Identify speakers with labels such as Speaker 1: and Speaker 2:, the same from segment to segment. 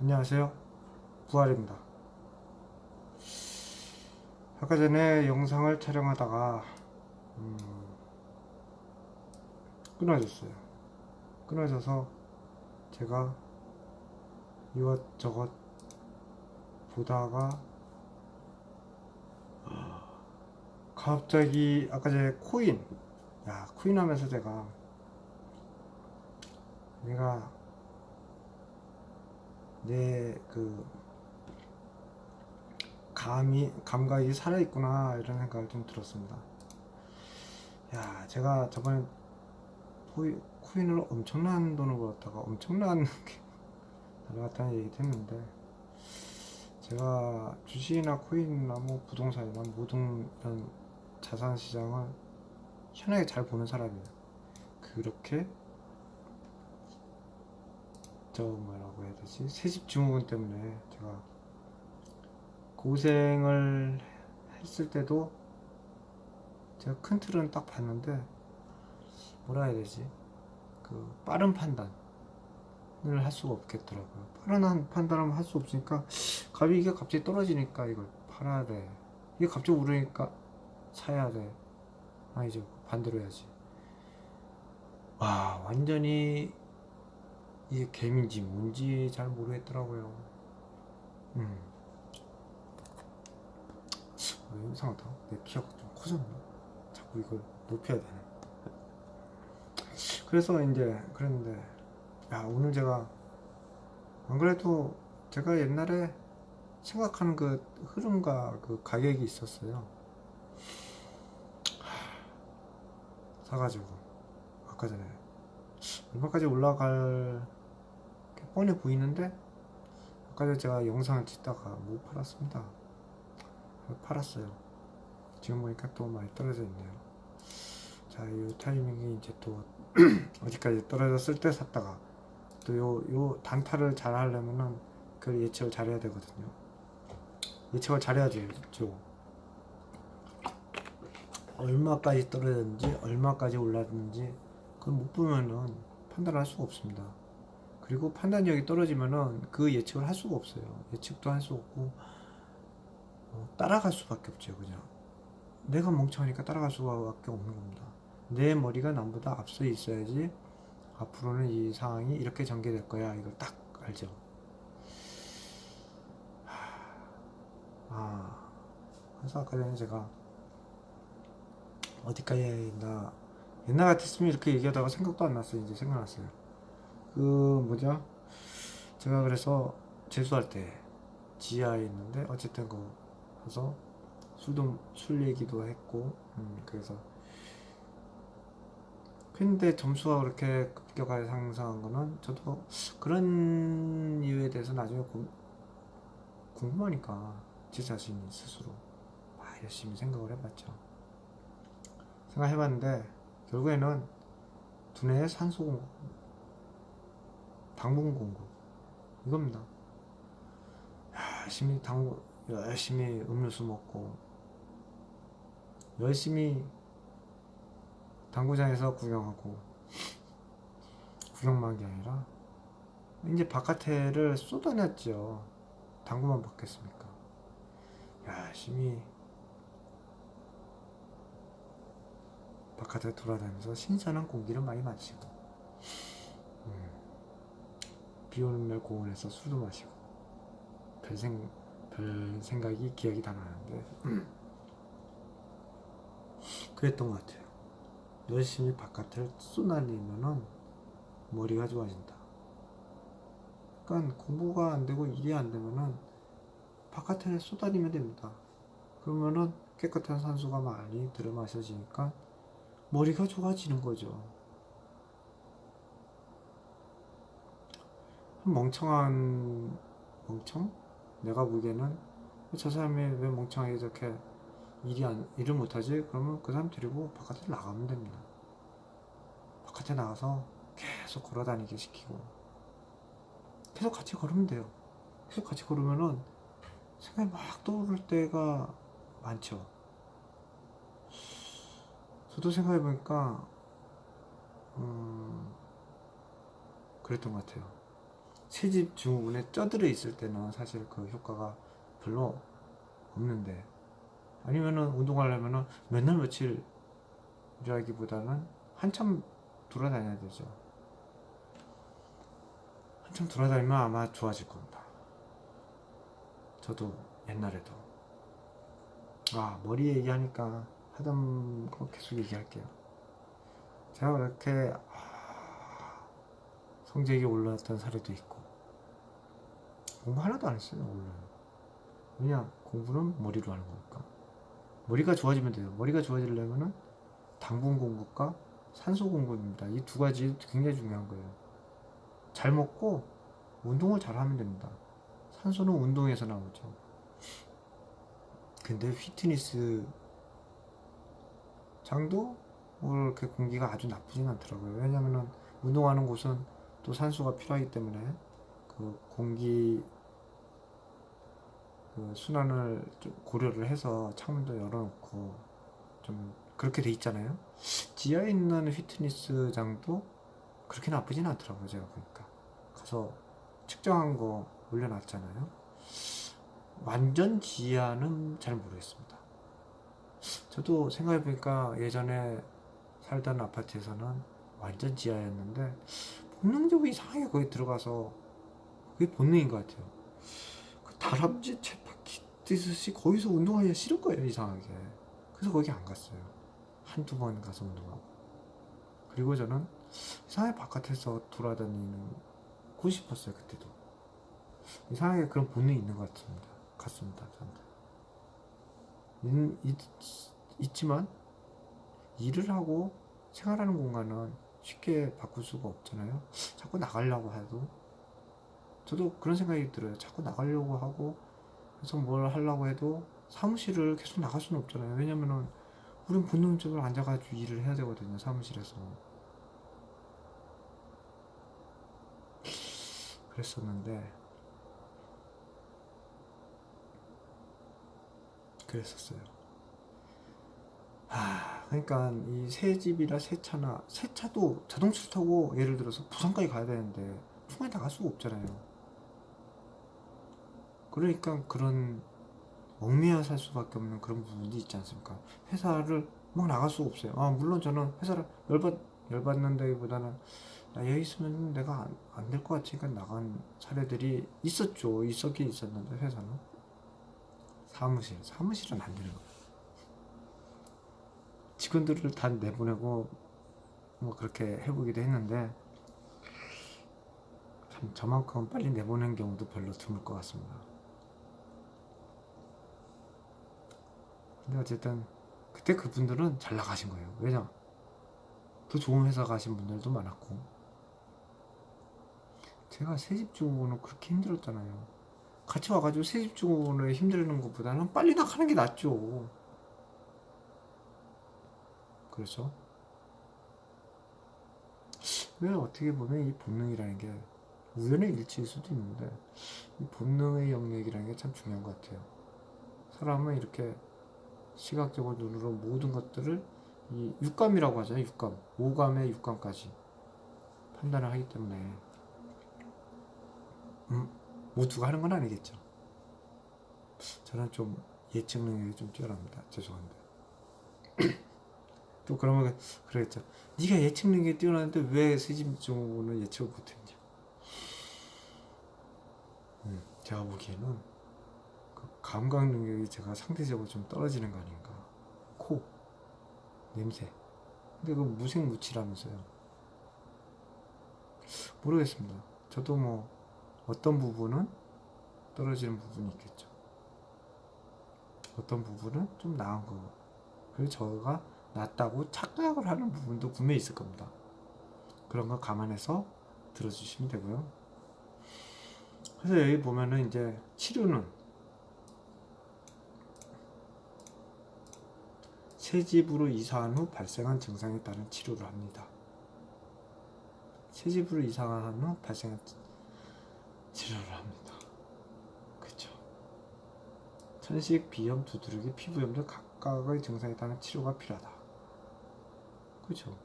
Speaker 1: 안녕하세요. 부활입니다. 아까 전에 영상을 촬영하다가 끊어졌어요. 끊어져서 제가 이것저것 보다가 갑자기 아까 전에 코인 하면서 내가 내 감각이 살아있구나 이런 생각을 좀 들었습니다. 제가 저번에 코인을 엄청난 돈을 벌었다가 엄청난 게 날아갔다는 얘기도 했는데, 제가 주식이나 코인이나 뭐 부동산이나 모든 이런 자산 시장을 현하게 잘 보는 사람이에요. 그렇게 뭐라고 해야 되지? 새집 증후군 때문에 제가 고생을 했을 때도 제가 큰 틀은 딱 봤는데, 뭐라 해야 되지? 빠른 판단을 할 수가 없겠더라고요. 빠른 판단을 할 수 없으니까 이게 갑자기 떨어지니까 이걸 팔아야 돼. 이게 갑자기 오르니까 사야 돼. 아니죠. 반대로 해야지. 와, 완전히 이게 개미인지 뭔지 잘 모르겠더라고요. 이상하다. 내 키가 좀 커졌나? 자꾸 이걸 높여야 되네. 그래서 이제 그랬는데, 오늘 제가 안 그래도 제가 옛날에 생각하는 그 흐름과 그 가격이 있었어요. 사가지고 아까 전에 얼마까지 올라갈 게 뻔히 보이는데, 아까 전에 제가 영상을 찍다가 못 팔았습니다. 팔았어요. 지금 보니까 또 많이 떨어져 있네요. 자, 이 타이밍이 이제 또 어디까지 떨어졌을 때 샀다가 또 요 단타를 잘 하려면은 그 예측을 잘 해야 되거든요. 예측을 잘 해야죠. 얼마까지 떨어졌는지 얼마까지 올랐는지 그걸 못 보면은 판단을 할 수가 없습니다. 그리고 판단력이 떨어지면은 그 예측을 할 수가 없어요. 예측도 할 수 없고 따라갈 수밖에 없죠. 그냥 내가 멍청하니까 따라갈 수밖에 없는 겁니다. 내 머리가 남보다 앞서 있어야지 앞으로는 이 상황이 이렇게 전개될 거야, 이걸 딱 알죠. 그래서 아까 전에 제가 어디까지 나 옛날 같았으면 이렇게 얘기하다가 생각도 안 났어요. 이제 생각났어요. 제가 그래서 재수할 때 지하에 있는데, 어쨌든 가서 술 얘기도 했고, 그래서 근데 점수가 그렇게 급격하게 상승한 거는 저도 그런 이유에 대해서 나중에 궁금하니까 제 자신이 스스로 열심히 생각을 해봤죠. 생각해봤는데 결국에는 두뇌의 산소 공급, 당분 공급 이겁니다. 열심히 음료수 먹고 열심히 당구장에서 구경하고, 구경만 한 게 아니라 이제 바깥에를 쏟아냈죠. 당구만 받겠습니까? 열심히 바깥에 돌아다니면서 신선한 공기를 많이 마시고, 비 오는 날 공원에서 술도 마시고, 별 생각이 기억이 다 나는데 그랬던 것 같아요. 열심히 바깥을 쏘날리면은 머리가 좋아진다. 그러니까 공부가 안 되고 일이 안 되면은 바깥에 쏘다니면 됩니다. 그러면은 깨끗한 산소가 많이 들어 마셔지니까 머리가 좋아지는 거죠. 멍청? 내가 보기에는 저 사람이 왜 멍청하게 저렇게 일을 못하지? 그러면 그 사람 데리고 바깥에 나가면 됩니다. 바깥에 나가서 계속 걸어다니게 시키고 계속 같이 걸으면 돼요. 계속 같이 걸으면은 생각이 막 떠오를 때가 많죠. 저도 생각해보니까 그랬던 것 같아요. 새집 증후군에 쪄들어 있을 때는 사실 그 효과가 별로 없는데, 아니면은 운동하려면은 몇날 며칠이라기보다는 한참 돌아다녀야 되죠. 한참 돌아다니면 아마 좋아질 겁니다. 저도 옛날에도 머리 얘기하니까 하던 거 계속 얘기할게요. 제가 그렇게 성적이 올랐던 사례도 있고, 공부 하나도 안 했어요 원래. 왜냐, 공부는 머리로 하는 거니까. 머리가 좋아지면 돼요. 머리가 좋아지려면은 당분 공급과 산소 공급입니다. 이 두 가지 굉장히 중요한 거예요. 잘 먹고 운동을 잘 하면 됩니다. 산소는 운동에서 나오죠. 근데 피트니스 장도 뭐 이렇게 공기가 아주 나쁘진 않더라고요. 왜냐면은 운동하는 곳은 또 산소가 필요하기 때문에 그 공기 그 순환을 좀 고려를 해서 창문도 열어놓고 좀 그렇게 돼 있잖아요. 지하에 있는 피트니스장도 그렇게 나쁘진 않더라고요. 제가 보니까 가서 측정한 거 올려놨잖아요. 완전 지하는 잘 모르겠습니다. 저도 생각해보니까 예전에 살던 아파트에서는 완전 지하였는데 본능적으로 이상하게 거기 들어가서 그게 본능인 것 같아요. 그 다람쥐 쳇바퀴 뛰듯이 거기서 운동하기가 싫을 거예요, 이상하게. 그래서 거기 안 갔어요. 한두 번 가서 운동하고. 그리고 저는 이상하게 바깥에서 돌아다니고 싶었어요, 그때도. 이상하게 그런 본능이 있는 것 같습니다. 저는. 있지만 일을 하고 생활하는 공간은 쉽게 바꿀 수가 없잖아요. 자꾸 나가려고 해도, 저도 그런 생각이 들어요. 자꾸 나가려고 하고 그래서 뭘 하려고 해도 사무실을 계속 나갈 수는 없잖아요. 왜냐면은 우린 본능적으로 앉아가지고 일을 해야 되거든요, 사무실에서. 그랬었는데 그랬었어요. 그러니까 이 새 집이나 새 차도 자동차를 타고 예를 들어서 부산까지 가야 되는데 충분히 나갈 수가 없잖아요. 그러니까 그런 얽매여 살 수밖에 없는 그런 부분이 있지 않습니까? 회사를 막 나갈 수가 없어요. 물론 저는 회사를 열받는다기보다는 여기 있으면 내가 안 될 것 같으니까 나간 사례들이 있었긴 있었는데, 회사는 사무실은 안 되는 거예요. 직원들을 다 내보내고 뭐 그렇게 해보기도 했는데 참 저만큼 빨리 내보낸 경우도 별로 드물 것 같습니다. 근데 어쨌든 그때 그분들은 잘 나가신 거예요. 왜냐, 더 좋은 회사 가신 분들도 많았고. 제가 새집 증후군은 그렇게 힘들었잖아요. 같이 와가지고 새집 증후군을 힘들는 것보다는 빨리 나가는 게 낫죠. 그렇죠? 왜 어떻게 보면 이 본능이라는 게 우연의 일치일 수도 있는데, 이 본능의 영역이라는 게 참 중요한 것 같아요. 사람은 이렇게 시각적으로 눈으로 모든 것들을 이 육감이라고 하잖아요. 육감, 오감의 육감까지 판단을 하기 때문에 모두가 하는 건 아니겠죠. 저는 좀 예측 능력이 좀 뛰어납니다. 죄송한데. 또 그러면 그러겠죠. 네가 예측 능력이 뛰어나는데 왜 세집증후군을 예측을 못했냐. 제가 보기에는 그 감각 능력이 제가 상대적으로 좀 떨어지는 거 아닌가. 코, 냄새. 근데 그 무색무취라면서요. 모르겠습니다. 저도 뭐 어떤 부분은 떨어지는 부분이 있겠죠. 어떤 부분은 좀 나은 거. 그리고 저가 낫다고 착각을 하는 부분도 분명히 있을 겁니다. 그런 거 감안해서 들어주시면 되고요. 그래서 여기 보면은 이제 치료는 새 집으로 이사한 후 발생한 증상에 따른 치료를 합니다. 새 집으로 이사한 후 발생한 치료를 합니다. 그렇죠. 천식, 비염, 두드러기, 피부염 등 각각의 증상에 따른 치료가 필요하다. 그렇죠.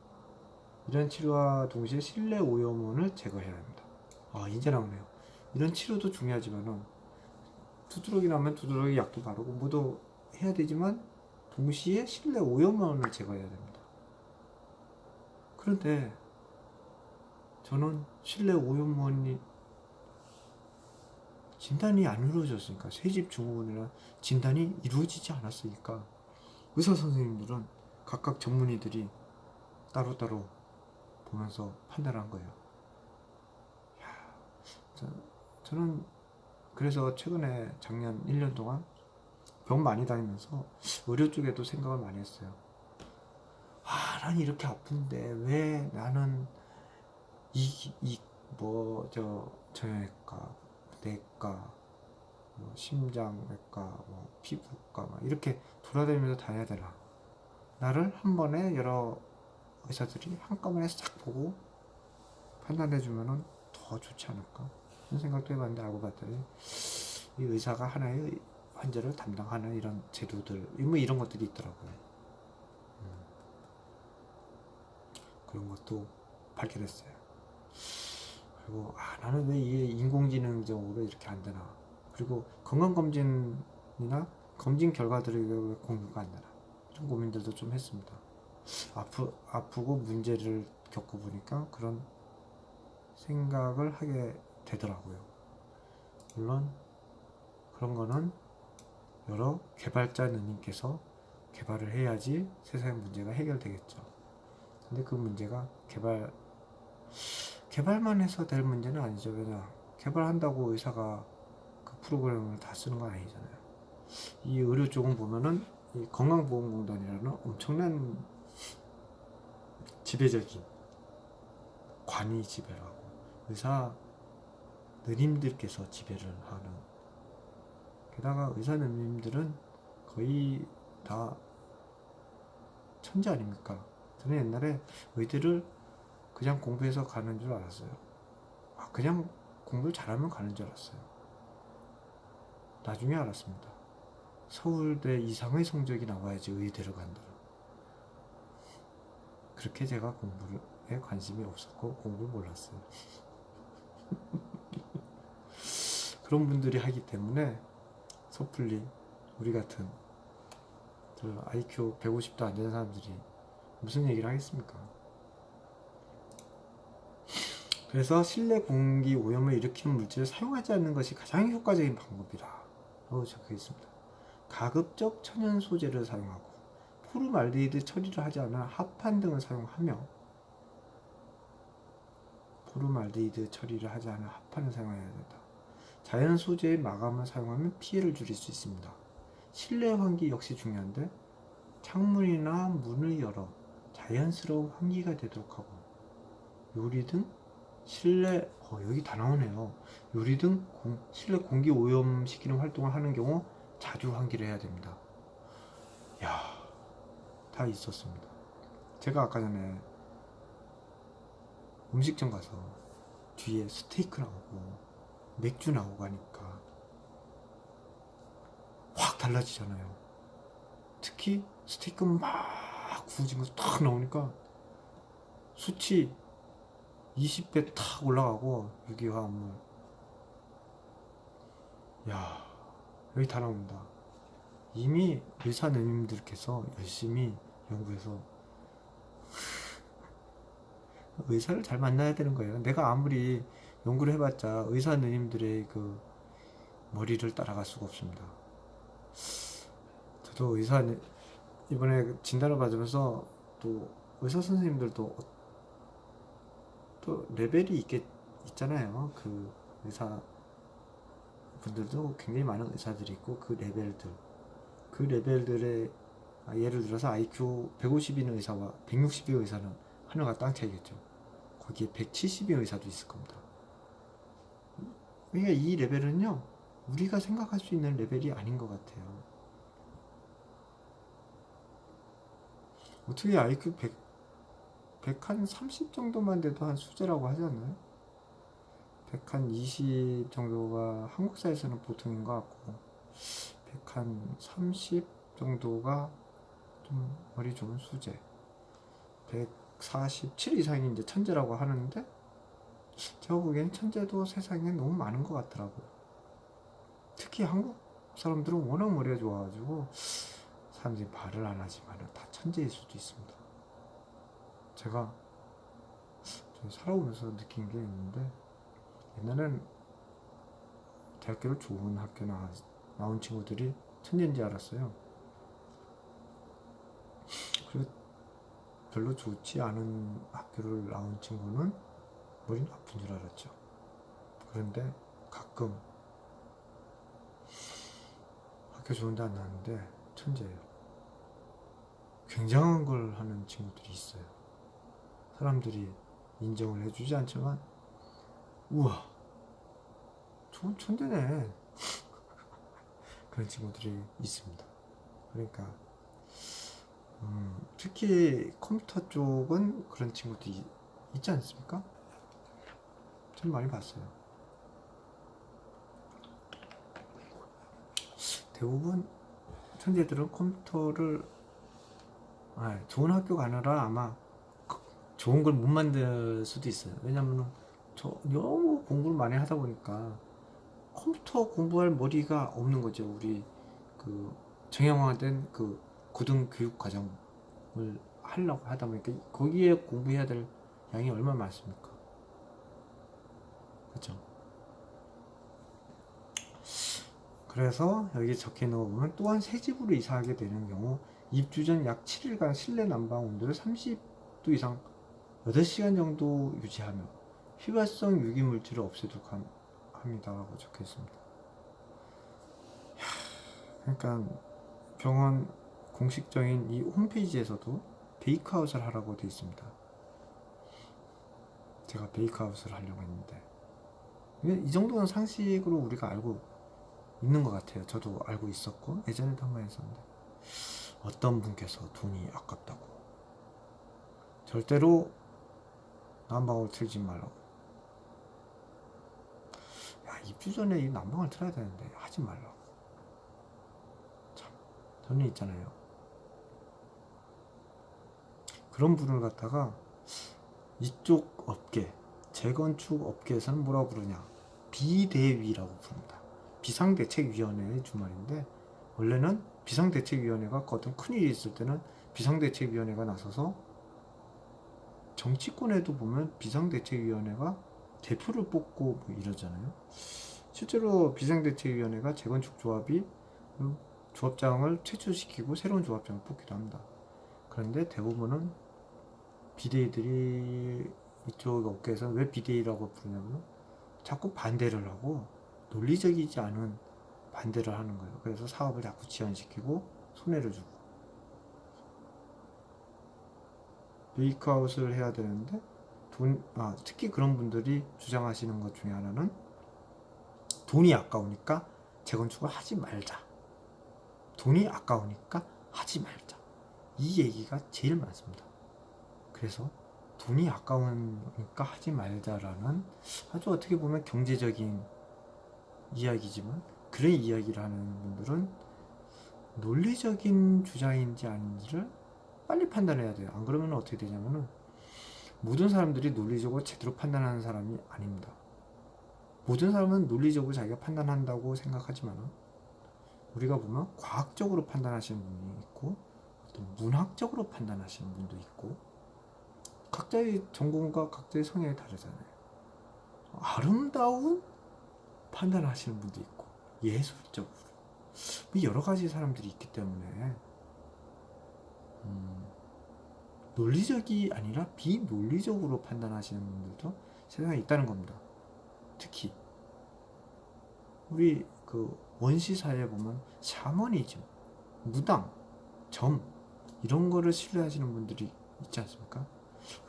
Speaker 1: 이런 치료와 동시에 실내 오염원을 제거해야 합니다. 이제 나오네요. 이런 치료도 중요하지만은 두드러기 나면 두드러기 약도 바르고 뭐도 해야 되지만 동시에 실내 오염원을 제거해야 됩니다. 그런데 저는 실내 오염원이 진단이 안 이루어졌으니까, 새집 증후군이나 진단이 이루어지지 않았으니까 의사 선생님들은 각각 전문의들이 따로따로 보면서 판단한 거예요. 야, 저는 그래서 최근에 작년 1년 동안 병 많이 다니면서 의료 쪽에도 생각을 많이 했어요. 난 이렇게 아픈데 왜 나는 정형외과, 내과, 심장외과, 피부과 이렇게 돌아다니면서 다녀야 되나? 나를 한 번에 여러 의사들이 한꺼번에 싹 보고 판단해주면은 더 좋지 않을까? 그런 생각도 해봤는데 알고 봤더니 이 의사가 하나의 환자를 담당하는 이런 제도들, 이런 것들이 있더라고요. 그런 것도 발견했어요. 그리고 나는 왜 이게 인공지능적으로 이렇게 안 되나? 그리고 건강검진이나 검진 결과들이 왜 공유가 안 되나? 이런 고민들도 좀 했습니다. 아프고 문제를 겪어보니까 그런 생각을 하게 되더라고요. 물론 그런 거는 여러 개발자 누님께서 개발을 해야지 세상의 문제가 해결되겠죠. 근데 그 문제가 개발만 해서 될 문제는 아니죠. 왜냐, 개발한다고 의사가 그 프로그램을 다 쓰는 건 아니잖아요. 이 의료 쪽은 보면은 이 건강보험공단이라는 엄청난 지배적인 관이 지배를 하고 의사 누님들께서 지배를 하는, 게다가 의사 누님들은 거의 다 천재 아닙니까? 저는 옛날에 의대를 그냥 공부해서 가는 줄 알았어요. 그냥 공부를 잘하면 가는 줄 알았어요. 나중에 알았습니다. 서울대 이상의 성적이 나와야지 의대를 간다. 그렇게 제가 공부에 관심이 없었고 공부를 몰랐어요. 그런 분들이 하기 때문에 섣불리 우리 같은 IQ 150도 안 되는 사람들이 무슨 얘기를 하겠습니까? 그래서 실내 공기 오염을 일으키는 물질을 사용하지 않는 것이 가장 효과적인 방법이라고 적혀 있습니다. 가급적 천연 소재를 사용하고 포름알데히드 처리를 하지 않은 합판 등을 사용하며, 포름알데히드 처리를 하지 않은 합판을 사용해야 된다. 자연 소재의 마감을 사용하면 피해를 줄일 수 있습니다. 실내 환기 역시 중요한데 창문이나 문을 열어 자연스러운 환기가 되도록 하고, 요리 등 실내 여기 다 나오네요. 요리 등 실내 공기 오염시키는 활동을 하는 경우 자주 환기를 해야 됩니다. 다 있었습니다. 제가 아까 전에 음식점 가서 뒤에 스테이크 나오고 맥주 나오고 하니까 확 달라지잖아요. 특히 스테이크 막 구워진 거 딱 나오니까 수치 20배 탁 올라가고, 유기화합물. 여기 다 나옵니다. 이미 의사 누님들께서 열심히 연구해서 의사를 잘 만나야 되는 거예요. 내가 아무리 연구를 해봤자 의사 누님들의 그 머리를 따라갈 수가 없습니다. 저도 이번에 진단을 받으면서 또 의사 선생님들도 또 레벨이 있잖아요. 그 의사 분들도 굉장히 많은 의사들이 있고 그 레벨들의 예를 들어서 IQ 150인 의사와 160의 의사는 하늘과 땅 차이겠죠. 거기에 170의 의사도 있을 겁니다. 그러니까 이 레벨은요, 우리가 생각할 수 있는 레벨이 아닌 것 같아요. 어떻게 IQ 130 정도만 돼도 한 수제라고 하지 않나요? 120 정도가 한국 사회에서는 보통인 것 같고 130 정도가 좀 머리 좋은 수제, 147 이상이 이제 천재라고 하는데 제가 보기엔 천재도 세상에 너무 많은 것 같더라고요. 특히 한국 사람들은 워낙 머리가 좋아가지고 사람들이 말을 안 하지만 다 천재일 수도 있습니다. 제가 살아오면서 느낀 게 있는데, 옛날엔 대학교를 좋은 학교 나온 친구들이 천재인지 알았어요. 그리고 별로 좋지 않은 학교를 나온 친구는 머리 나쁜 줄 알았죠. 그런데 가끔 학교 좋은 데 안 나왔는데 천재예요. 굉장한 걸 하는 친구들이 있어요. 사람들이 인정을 해주지 않지만, 우와, 좋은 천재네. 그런 친구들이 있습니다. 그러니까 특히 컴퓨터 쪽은 그런 친구들이 있지 않습니까? 좀 많이 봤어요. 대부분 천재들은 컴퓨터를 좋은 학교가 아니라 아마 좋은 걸 못 만들 수도 있어요. 왜냐면 너무 공부를 많이 하다 보니까 컴퓨터 공부할 머리가 없는 거죠. 우리 그 정형화된 그 고등교육 과정을 하려고 하다 보니까 거기에 공부해야 될 양이 얼마나 많습니까? 그렇죠? 그래서 여기 적혀 놓은 거 보면, 또한 새 집으로 이사하게 되는 경우 입주 전 약 7일간 실내 난방 온도를 30도 이상 8시간 정도 유지하며 휘발성 유기물질을 없애도록 합니다라고 적혀 있습니다. 그러니까 병원 공식적인 이 홈페이지에서도 베이크아웃을 하라고 되어 있습니다. 제가 베이크아웃을 하려고 했는데, 이 정도는 상식으로 우리가 알고 있는 것 같아요. 저도 알고 있었고 예전에도 한번 했었는데, 어떤 분께서 돈이 아깝다고 절대로 난방을 틀지 말라고, 야, 입주 전에 이 난방을 틀어야 되는데 하지 말라고. 참, 저는 있잖아요, 그런 분을 갖다가 이쪽 업계, 재건축 업계에서는 뭐라고 부르냐, 비대위라고 부릅니다. 비상대책위원회의 주말인데, 원래는 비상대책위원회가 어떤 큰일이 있을 때는 비상대책위원회가 나서서, 정치권에도 보면 비상대책위원회가 대표를 뽑고 뭐 이러잖아요. 실제로 비상대책위원회가 재건축 조합이 조합장을 퇴출시키고 새로운 조합장을 뽑기도 합니다. 그런데 대부분은 비대위들이, 이쪽 업계에서는 왜 비대위라고 부르냐면 자꾸 반대를 하고 논리적이지 않은 반대를 하는 거예요. 그래서 사업을 자꾸 지연시키고 손해를 주고, 베이크아웃을 해야 되는데 특히 그런 분들이 주장하시는 것 중에 하나는 돈이 아까우니까 재건축을 하지 말자, 돈이 아까우니까 하지 말자, 이 얘기가 제일 많습니다. 그래서 돈이 아까우니까 하지 말자라는 아주 어떻게 보면 경제적인 이야기지만, 그런 이야기를 하는 분들은 논리적인 주장인지 아닌지를 빨리 판단해야 돼요. 안 그러면 어떻게 되냐면은, 모든 사람들이 논리적으로 제대로 판단하는 사람이 아닙니다. 모든 사람은 논리적으로 자기가 판단한다고 생각하지만, 우리가 보면 과학적으로 판단하시는 분이 있고 어떤 문학적으로 판단하시는 분도 있고, 각자의 전공과 각자의 성향이 다르잖아요. 아름다운 판단하시는 분도 있고 예술적으로, 여러 가지 사람들이 있기 때문에 논리적이 아니라 비논리적으로 판단하시는 분들도 세상에 있다는 겁니다. 특히 우리 그 원시 사회에 보면 샤머니즘, 무당, 점, 이런 거를 신뢰하시는 분들이 있지 않습니까?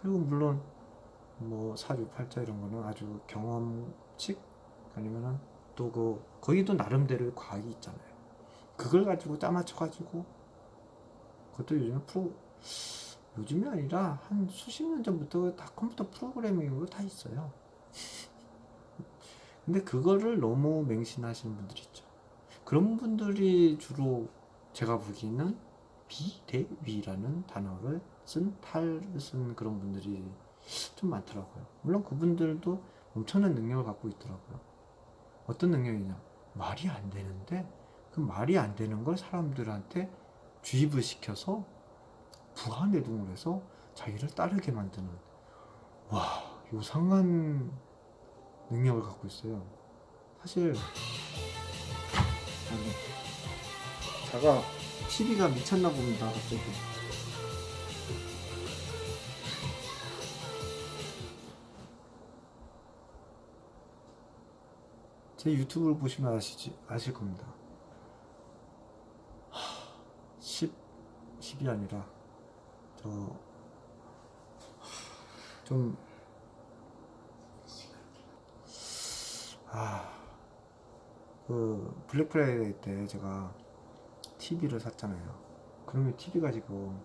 Speaker 1: 그리고 물론 뭐 사주팔자 이런 거는 아주 경험칙, 아니면은 또 거기도 나름대로의 과학이 있잖아요. 그걸 가지고 짜맞춰 가지고, 그것도 요즘이 아니라 한 수십 년 전부터 다 컴퓨터 프로그래밍으로 다 있어요. 근데 그거를 너무 맹신하시는 분들이 있죠. 그런 분들이 주로 제가 보기에는 비대위라는 단어를 쓴 그런 분들이 좀 많더라고요. 물론 그분들도 엄청난 능력을 갖고 있더라고요. 어떤 능력이냐? 말이 안 되는데 그 말이 안 되는 걸 사람들한테 주입을 시켜서 부하내동을 해서 자기를 따르게 만드는, 와, 요상한 능력을 갖고 있어요. 사실 자가 TV가 미쳤나 봅니다. 갑자기. 제 유튜브를 보시면 아실 겁니다. 10이 아니라 좀 그 블랙 프라이데이 때 제가 TV를 샀잖아요. 그러면 TV가 지금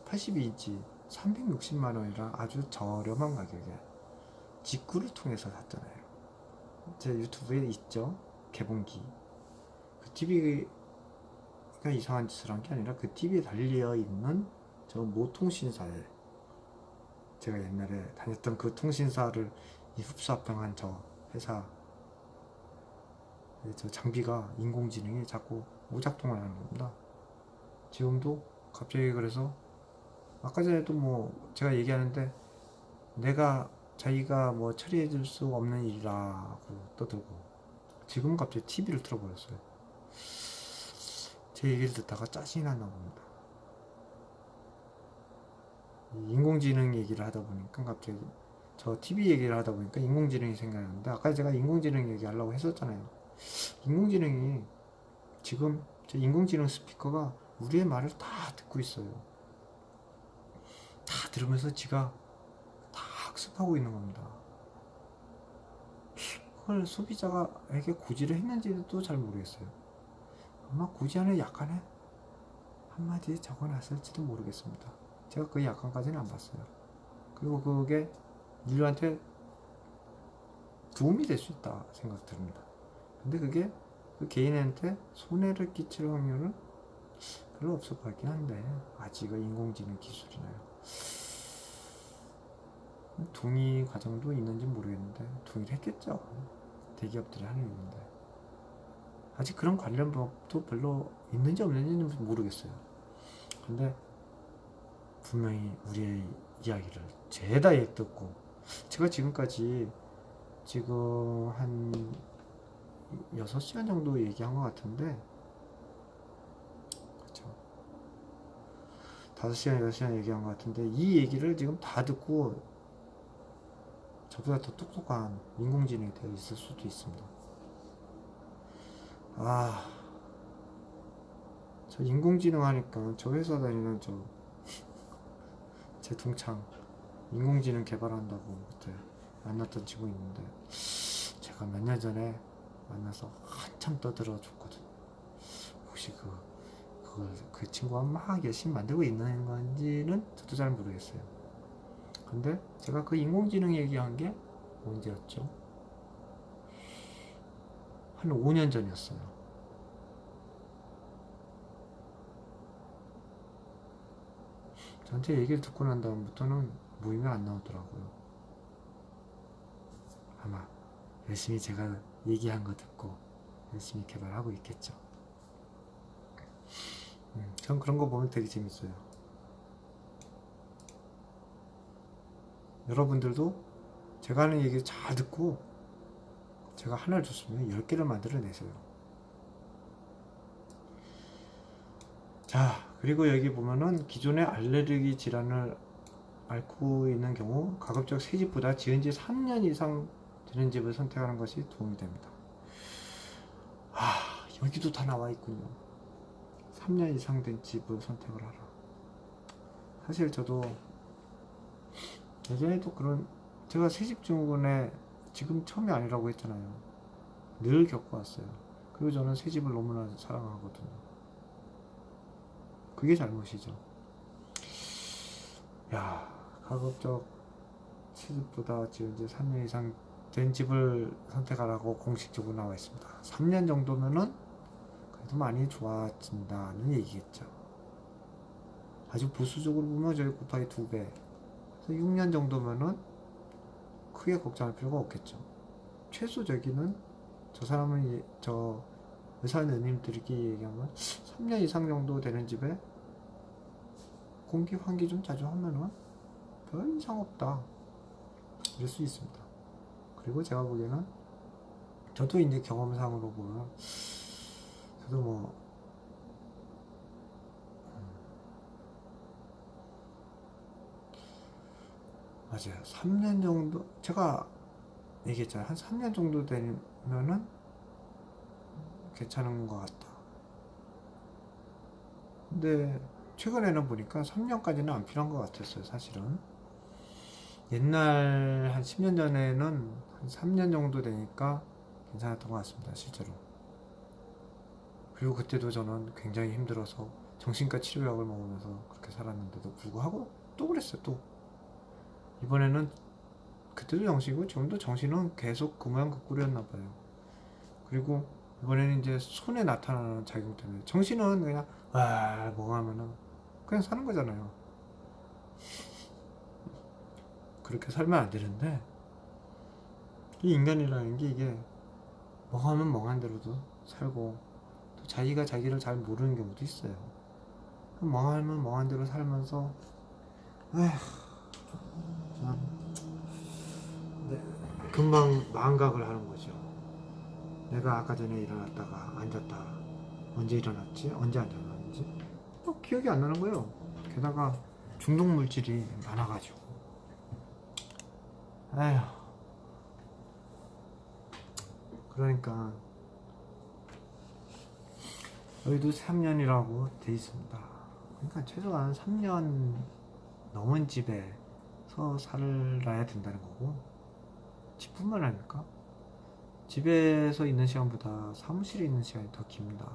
Speaker 1: 82인치 360만 원이라 아주 저렴한 가격에 직구를 통해서 샀잖아요. 제 유튜브에 있죠, 개봉기. 그 TV가 이상한 짓을 한 게 아니라 그 TV에 달려 있는 저 모통신사에, 제가 옛날에 다녔던 그 통신사를 흡수합병한 저 회사, 저 장비가 인공지능이 자꾸 오작동을 하는 겁니다. 지금도 갑자기, 그래서 아까 전에도 뭐 제가 얘기하는데 자기가 뭐 처리해 줄 수 없는 일이라고 떠들고, 지금은 갑자기 TV를 틀어버렸어요. 제 얘기를 듣다가 짜증이 났나 봅니다. 인공지능 얘기를 하다 보니까 갑자기 저 TV 얘기를 하다 보니까 인공지능이 생각나는데, 아까 제가 인공지능 얘기하려고 했었잖아요. 인공지능이 지금 저 인공지능 스피커가 우리의 말을 다 듣고 있어요. 다 들으면서 지가 다 학습하고 있는 겁니다. 그걸 소비자에게 고지를 했는지도 잘 모르겠어요. 아마 고지 안에 약간의 한마디에 적어놨을지도 모르겠습니다. 제가 그 약관까지는 안 봤어요. 그리고 그게 인류한테 도움이 될 수 있다 생각 듭니다. 근데 그게 그 개인한테 손해를 끼칠 확률은 별로 없을 것 같긴 한데, 아직은 인공지능 기술이나요. 동의 과정도 있는지 모르겠는데 동의를 했겠죠. 대기업들이 하는 일인데. 아직 그런 관련 법도 별로 있는지 없는지는 모르겠어요. 근데 분명히 우리의 이야기를 죄다 듣고, 제가 지금까지 지금 한 6시간 정도 얘기한 것 같은데, 그렇죠, 5시간, 6시간 얘기한 것 같은데, 이 얘기를 지금 다 듣고 저보다 더 똑똑한 인공지능이 되어 있을 수도 있습니다. 저 인공지능 하니까 저 회사 다니는 제 동창 인공지능 개발한다고 그때 만났던 친구 있는데, 제가 몇 년 전에 만나서 한참 떠들어 줬거든요. 혹시 그 친구가 막 열심히 만들고 있는 건지는 저도 잘 모르겠어요. 근데 제가 그 인공지능 얘기한 게 언제였죠? 한 5년 전이었어요. 전체 얘기를 듣고 난 다음부터는 모임에 안 나오더라고요. 아마 열심히 제가 얘기한 거 듣고 열심히 개발하고 있겠죠. 전 그런 거 보면 되게 재밌어요. 여러분들도 제가 하는 얘기 잘 듣고 제가 하나를 줬으면 10개를 만들어내세요. 자, 그리고 여기 보면은 기존의 알레르기 질환을 앓고 있는 경우 가급적 새 집보다 지은 지 3년 이상 되는 집을 선택하는 것이 도움이 됩니다. 여기도 다 나와 있군요. 3년 이상 된 집을 선택을 하라. 사실 저도 예전에도 제가 새집 증후군에 지금 처음이 아니라고 했잖아요. 늘 겪어왔어요. 그리고 저는 새집을 너무나 사랑하거든요. 그게 잘못이죠. 가급적 새집보다 지은 지 3년 이상 된 집을 선택하라고 공식적으로 나와 있습니다. 3년 정도면은 그래도 많이 좋아진다는 얘기겠죠. 아주 보수적으로 보면 저희 곱하기 2배. 그래서 6년 정도면은 크게 걱정할 필요가 없겠죠. 최소적이는 저 사람은 저 의사 선생님들이 얘기하면 3년 이상 정도 되는 집에 공기 환기 좀 자주 하면은 별 이상 없다 이럴 수 있습니다. 그리고 제가 보기에는 저도 이제 경험상으로 보면 저도 뭐 맞아요. 3년 정도 제가 얘기했잖아요. 한 3년 정도 되면은 괜찮은 것 같다. 근데 최근에는 보니까 3년까지는 안 필요한 것 같았어요. 사실은 옛날 한 10년 전에는 한 3년 정도 되니까 괜찮았던 것 같습니다. 실제로. 그리고 그때도 저는 굉장히 힘들어서 정신과 치료약을 먹으면서 그렇게 살았는데도 불구하고 또 그랬어요. 또 이번에는 그때도 정신이고 지금도 정신은 계속 그 모양 그 꼴이었나 봐요. 그리고 이번에는 이제 손에 나타나는 작용 때문에 정신은 그냥 와 뭐가 하면은 그냥 사는 거잖아요. 그렇게 살면 안 되는데 이 인간이라는 게 이게 멍하면 멍한 대로도 살고 또 자기가 자기를 잘 모르는 경우도 있어요. 멍하면 멍한 대로 살면서 에휴 참 네, 금방 망각을 하는 거죠. 내가 아까 전에 일어났다가 앉았다 언제 일어났지? 언제 앉았는지 기억이 안 나는 거예요. 게다가 중독 물질이 많아가지고 에휴 그러니까 여기도 3년이라고 돼 있습니다. 그러니까 최소한 3년 넘은 집에서 살아야 된다는 거고 집뿐만 아닙니까? 집에서 있는 시간보다 사무실에 있는 시간이 더 깁니다.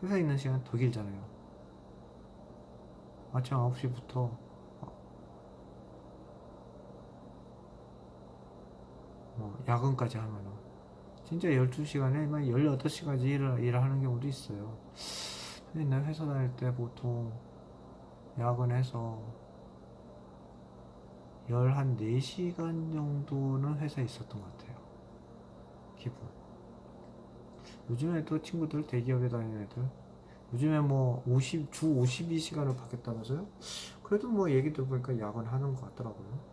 Speaker 1: 회사에 있는 시간이 더 길잖아요. 아침 9시부터 야근까지 하면은 진짜 12시간에 18시간까지 일을 하는 경우도 있어요. 옛날 회사 다닐 때 보통 야근해서 14시간 정도는 회사에 있었던 것 같아요. 기본. 요즘에 또 친구들 대기업에 다니는 애들 요즘에 뭐 주 52시간을 받겠다면서요? 그래도 뭐 얘기 들어보니까 야근하는 것 같더라고요.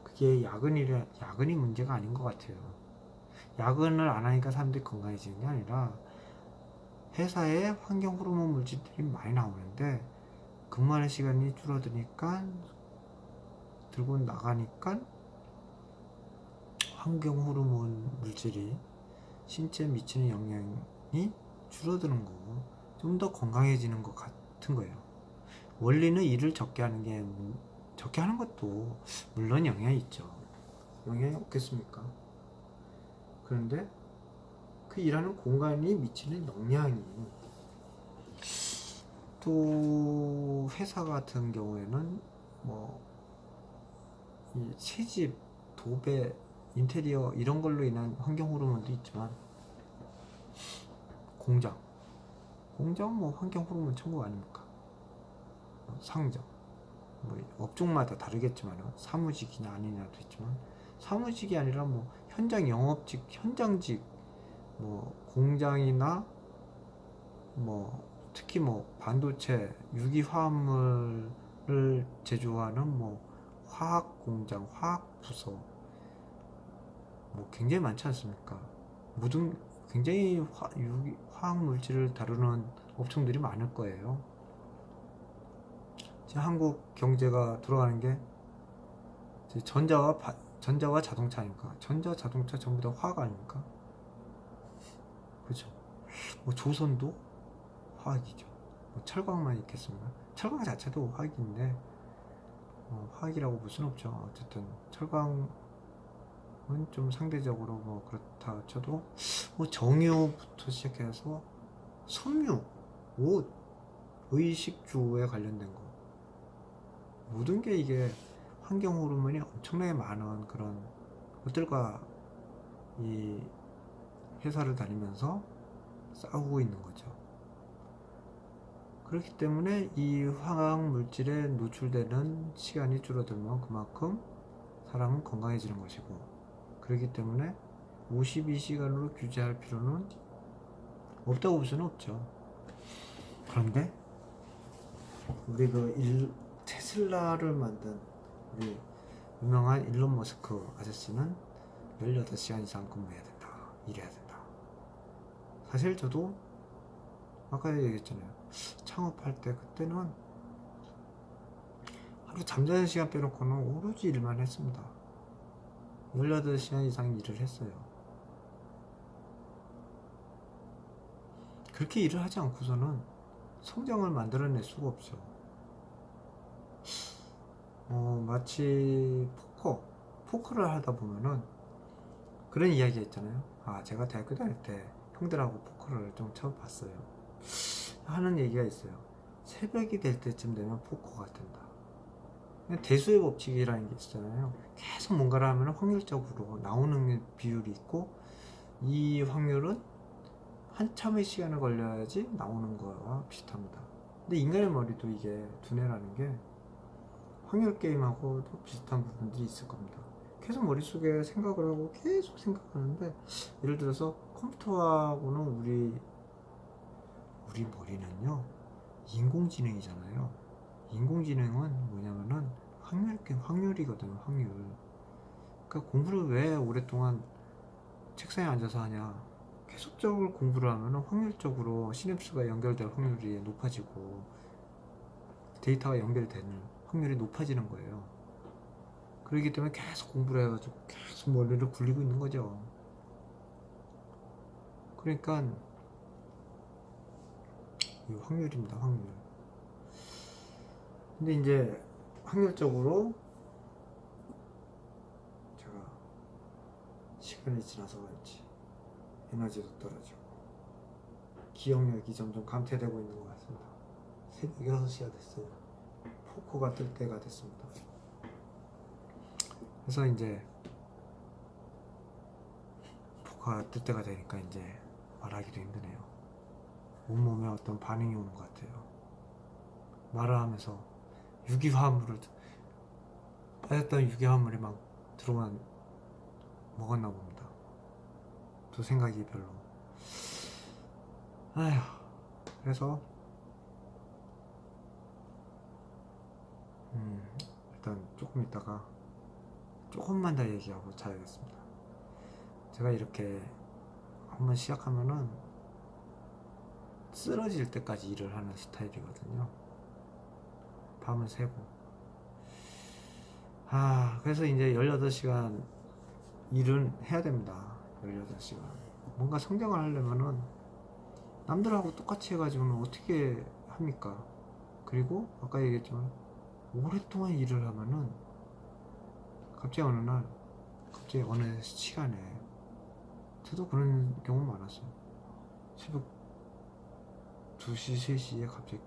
Speaker 1: 그게 야근이 문제가 아닌 것 같아요. 야근을 안 하니까 사람들이 건강해지는 게 아니라 회사에 환경 호르몬 물질들이 많이 나오는데 근무하는 시간이 줄어드니까 들고 나가니까 환경 호르몬 물질이 신체에 미치는 영향이 줄어드는 거고 좀 더 건강해지는 것 같은 거예요. 원리는 일을 적게 하는 것도 물론 영향이 있죠. 영향이 없겠습니까? 그런데 그 일하는 공간이 미치는 영향이 또 회사 같은 경우에는 뭐 이 채집, 도배, 인테리어 이런 걸로 인한 환경 호르몬도 있지만 공장 뭐 환경 호르몬 천국 아닙니까? 상점 뭐 업종마다 다르겠지만 사무직이냐 아니냐도 있지만 사무직이 아니라 뭐 현장 영업직, 현장직 뭐 공장이나 뭐 특히 뭐 반도체, 유기화합물을 제조하는 뭐 화학 공장, 화학 부서 뭐 굉장히 많지 않습니까? 모든 굉장히 화학 물질을 다루는 업종들이 많을 거예요. 지금 한국 경제가 돌아가는 게 전자와 자동차 아닙니까? 전자, 자동차 전부 다 화학 아닙니까? 그죠? 뭐 조선도 화학이죠. 뭐 철강만 있겠습니까? 철강 자체도 화학인데 화학이라고 볼 수는 없죠. 어쨌든 철강은 좀 상대적으로 뭐 그렇다 쳐도 뭐 정유부터 시작해서 섬유, 옷, 의식주에 관련된 거 모든 게 이게 환경 호르몬이 엄청나게 많은 그런 것들과 이 회사를 다니면서 싸우고 있는 거죠. 그렇기 때문에 이 화학 물질에 노출되는 시간이 줄어들면 그만큼 사람은 건강해지는 것이고, 그렇기 때문에 52시간으로 규제할 필요는 없다고 볼 수는 없죠. 그런데 우리 테슬라를 만든 우리 유명한 일론 머스크 아저씨는 18시간 이상 근무해야 된다, 일해야 된다. 사실 저도 아까 얘기했잖아요. 창업할 때 그때는 하루 잠자는 시간 빼놓고는 오로지 일만 했습니다. 18시간 이상 일을 했어요. 그렇게 일을 하지 않고서는 성장을 만들어낼 수가 없죠. 마치 포커를 하다 보면은 그런 이야기 했잖아요. 제가 대학교 다닐 때 형들하고 포커를 좀 쳐봤어요. 하는 얘기가 있어요. 새벽이 될 때쯤 되면 포커가 된다. 대수의 법칙이라는 게 있잖아요. 계속 뭔가를 하면 확률적으로 나오는 비율이 있고, 이 확률은 한참의 시간을 걸려야지 나오는 거와 비슷합니다. 근데 인간의 머리도 이게 두뇌라는 게 확률 게임하고도 비슷한 부분들이 있을 겁니다. 계속 머릿속에 생각을 하고 계속 생각하는데, 예를 들어서 컴퓨터하고는 우리 머리는요, 인공지능이잖아요. 인공지능은 뭐냐면은 확률이거든요, 확률. 그러니까 공부를 왜 오랫동안 책상에 앉아서 하냐? 계속적으로 공부를 하면은 확률적으로 시냅스가 연결될 확률이 높아지고 데이터가 연결되는 확률이 높아지는 거예요. 그렇기 때문에 계속 공부를 해가지고 계속 머리를 굴리고 있는 거죠. 그러니까 이 확률입니다, 확률. 근데 이제 확률적으로 제가 시간이 지나서 그런지 에너지도 떨어지고 기억력이 점점 감퇴되고 있는 것 같습니다. 새벽 6시가 됐어요. 포커가 뜰 때가 됐습니다. 그래서 이제 포커가 뜰 때가 되니까 이제 말하기도 힘드네요. 온몸에 어떤 반응이 오는 것 같아요. 말을 하면서 빠졌던 유기화물이 막 먹었나 봅니다. 또 생각이 별로. 그래서 일단 조금 있다가 조금만 더 얘기하고 자야겠습니다. 제가 이렇게 한번 시작하면은 쓰러질 때까지 일을 하는 스타일이거든요. 밤을 새고. 그래서 이제 18시간 일은 해야 됩니다. 18시간. 뭔가 성장을 하려면은 남들하고 똑같이 해가지고는 어떻게 합니까? 그리고 아까 얘기했지만 오랫동안 일을 하면은 갑자기 어느 시간에 저도 그런 경우 많았어요. 새벽 2시, 3시에 갑자기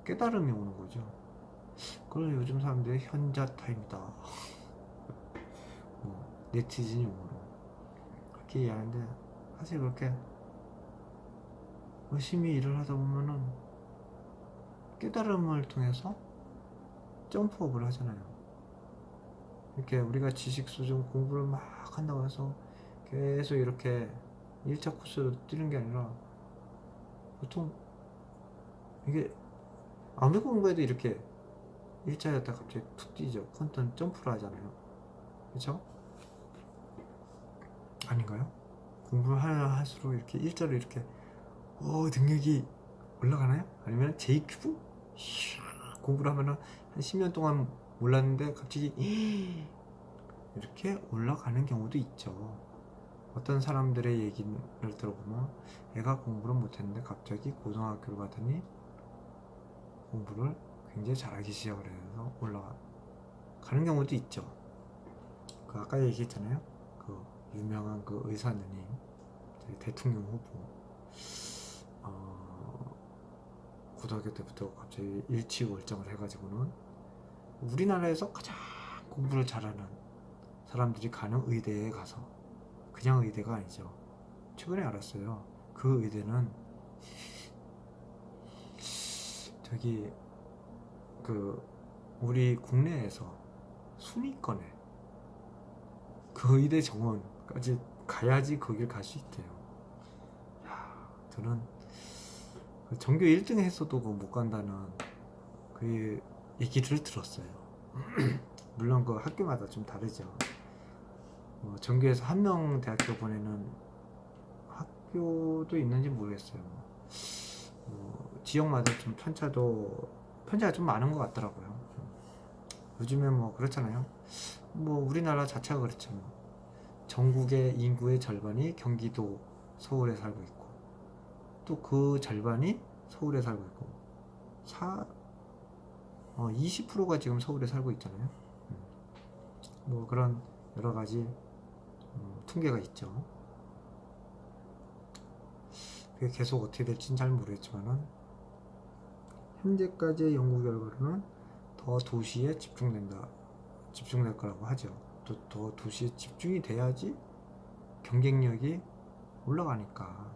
Speaker 1: 깨달음이 오는 거죠. 그걸 요즘 사람들이 현자타임이다. 네티즌 용어로 그렇게 이해하는데, 사실 그렇게 열심히 일을 하다 보면은 깨달음을 통해서 점프업을 하잖아요. 이렇게 우리가 지식 수준 공부를 막 한다고 해서 계속 이렇게 1차 코스로 뛰는 게 아니라, 보통 이게 아무리 공부해도 이렇게 1차였다 갑자기 툭 뛰죠. 퀀텀 점프를 하잖아요. 그쵸? 아닌가요? 공부를 할수록 이렇게 일자로 이렇게 능력이 올라가나요? 아니면 제이큐브? 공부를 하면은 한 10년 동안 몰랐는데 갑자기 이렇게 올라가는 경우도 있죠. 어떤 사람들의 얘기를 들어보면 애가 공부를 못했는데 갑자기 고등학교를 가더니 공부를 굉장히 잘하기 시작을 해서 올라가는 경우도 있죠. 아까 얘기했잖아요. 유명한 의사 누님, 대통령 후보, 고등학교 때부터 갑자기 일취월장을 해가지고는 우리나라에서 가장 공부를 잘하는 사람들이 가는 의대에 가서, 그냥 의대가 아니죠. 최근에 알았어요. 그 의대는 우리 국내에서 순위권에 그 의대 정원까지 가야지 거길 갈 수 있대요. 야, 저는 그 전교 1등 했어도 그거 못 간다는 그 얘기를 들었어요. 물론 그 학교마다 좀 다르죠. 전교에서 한 명 대학교 보내는 학교도 있는지 모르겠어요. 지역마다 좀 편차가 좀 많은 것 같더라고요. 요즘에 뭐 그렇잖아요. 뭐 우리나라 자체가 그렇죠. 뭐. 전국의 인구의 절반이 경기도 서울에 살고 있고 또 그 절반이 서울에 살고 있고 20%가 지금 서울에 살고 있잖아요. 뭐 그런 여러 가지 통계가 있죠. 그게 계속 어떻게 될지는 잘 모르겠지만은 현재까지의 연구 결과로는 더 도시에 집중될 거라고 하죠. 또 더 도시에 집중이 돼야지 경쟁력이 올라가니까.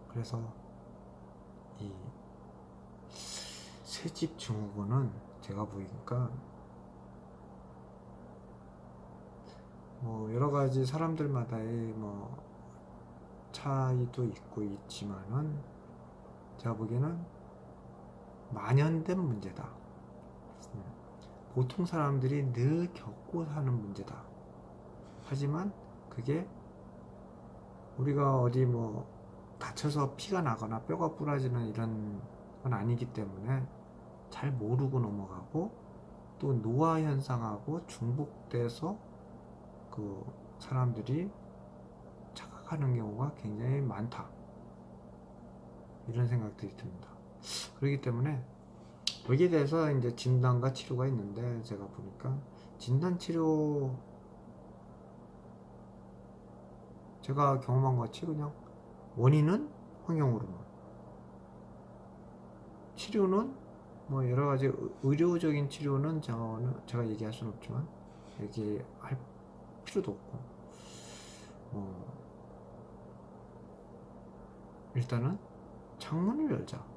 Speaker 1: 그래서 이 새집 증후군은 제가 보니까 뭐 여러 가지 사람들마다의 뭐 차이도 있고 있지만은 제가 보기에는 만연된 문제다. 보통 사람들이 늘 겪고 사는 문제다. 하지만 그게 우리가 어디 뭐 다쳐서 피가 나거나 뼈가 부러지는 이런 건 아니기 때문에 잘 모르고 넘어가고 또 노화 현상하고 중복돼서 그 사람들이 착각하는 경우가 굉장히 많다. 이런 생각들이 듭니다. 그렇기 때문에 여기에 대해서 이제 진단과 치료가 있는데 제가 보니까 진단 치료 제가 경험한 것 같이 그냥 원인은 환경호르몬, 치료는 뭐 여러 가지 의료적인 치료는 제가 얘기할 수는 없지만 얘기할 필요도 없고 일단은 창문을 열자.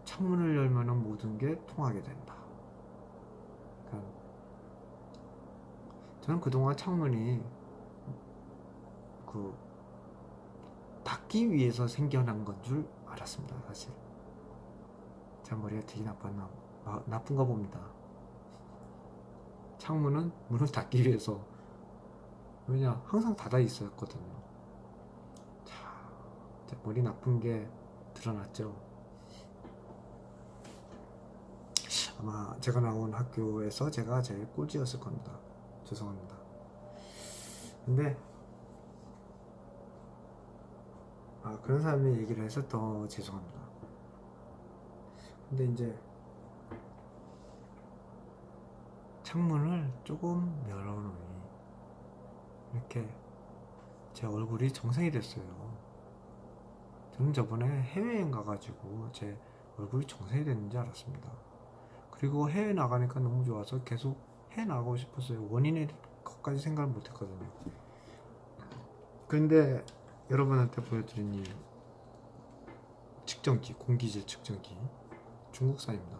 Speaker 1: 창문을 열면은 모든 게 통하게 된다. 그러니까 저는 그동안 창문이 닫기 위해서 생겨난 건 줄 알았습니다. 사실 제 머리가 되게 나쁜가 봅니다. 창문은 문을 닫기 위해서, 왜냐 항상 닫아 있었거든요. 자, 제 머리 나쁜 게 드러났죠. 아마 제가 나온 학교에서 제가 제일 꼴찌였을 겁니다. 죄송합니다. 근데 그런 사람이 얘기를 해서 더 죄송합니다. 근데 이제 창문을 조금 열어놓으니 이렇게 제 얼굴이 정상이 됐어요. 저는 저번에 해외여행 가가지고 제 얼굴이 정상이 됐는지 알았습니다. 그리고 해외 나가니까 너무 좋아서 계속 해외 나가고 싶었어요. 원인에 것까지 생각을 못했거든요. 그런데 여러분한테 보여드린 이 측정기, 공기질 측정기 중국산입니다.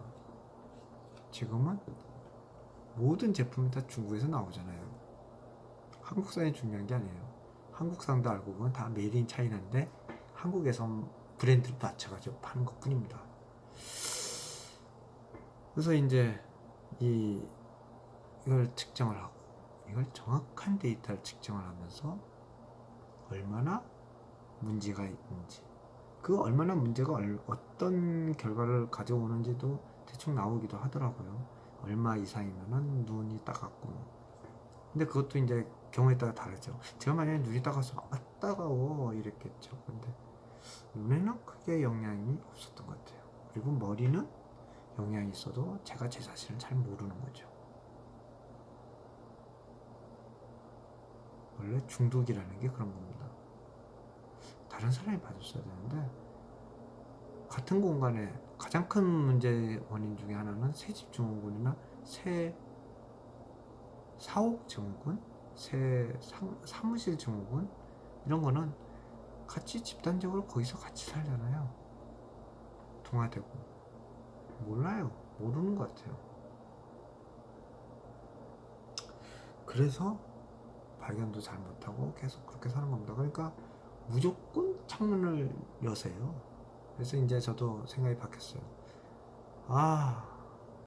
Speaker 1: 지금은 모든 제품이 다 중국에서 나오잖아요. 한국산이 중요한 게 아니에요. 한국산도 알고 보면 다 메이드 인 차이나인데 한국에서 브랜드를 맞춰가지고 파는 것 뿐입니다. 그래서 이제 이걸 측정을 하고 이걸 정확한 데이터를 측정을 하면서 얼마나 문제가 있는지, 그 얼마나 문제가 어떤 결과를 가져오는지도 대충 나오기도 하더라고요. 얼마 이상이면은 눈이 따갑고, 근데 그것도 이제 경우에 따라 다르죠. 제가 만약에 눈이 따가서 따가워 이랬겠죠. 근데 눈에는 크게 영향이 없었던 것 같아요. 그리고 머리는 영향이 있어도 제가 제 자신을 잘 모르는 거죠. 원래 중독이라는 게 그런 겁니다. 다른 사람이 봐줬어야 되는데, 같은 공간에 가장 큰 문제 원인 중에 하나는 새집 증후군이나 사옥 증후군, 사무실 증후군, 이런 거는 같이 집단적으로 거기서 같이 살잖아요. 동화되고. 몰라요. 모르는 것 같아요. 그래서 발견도 잘 못하고 계속 그렇게 사는 겁니다. 그러니까 무조건 창문을 여세요. 그래서 이제 저도 생각이 바뀌었어요. 아,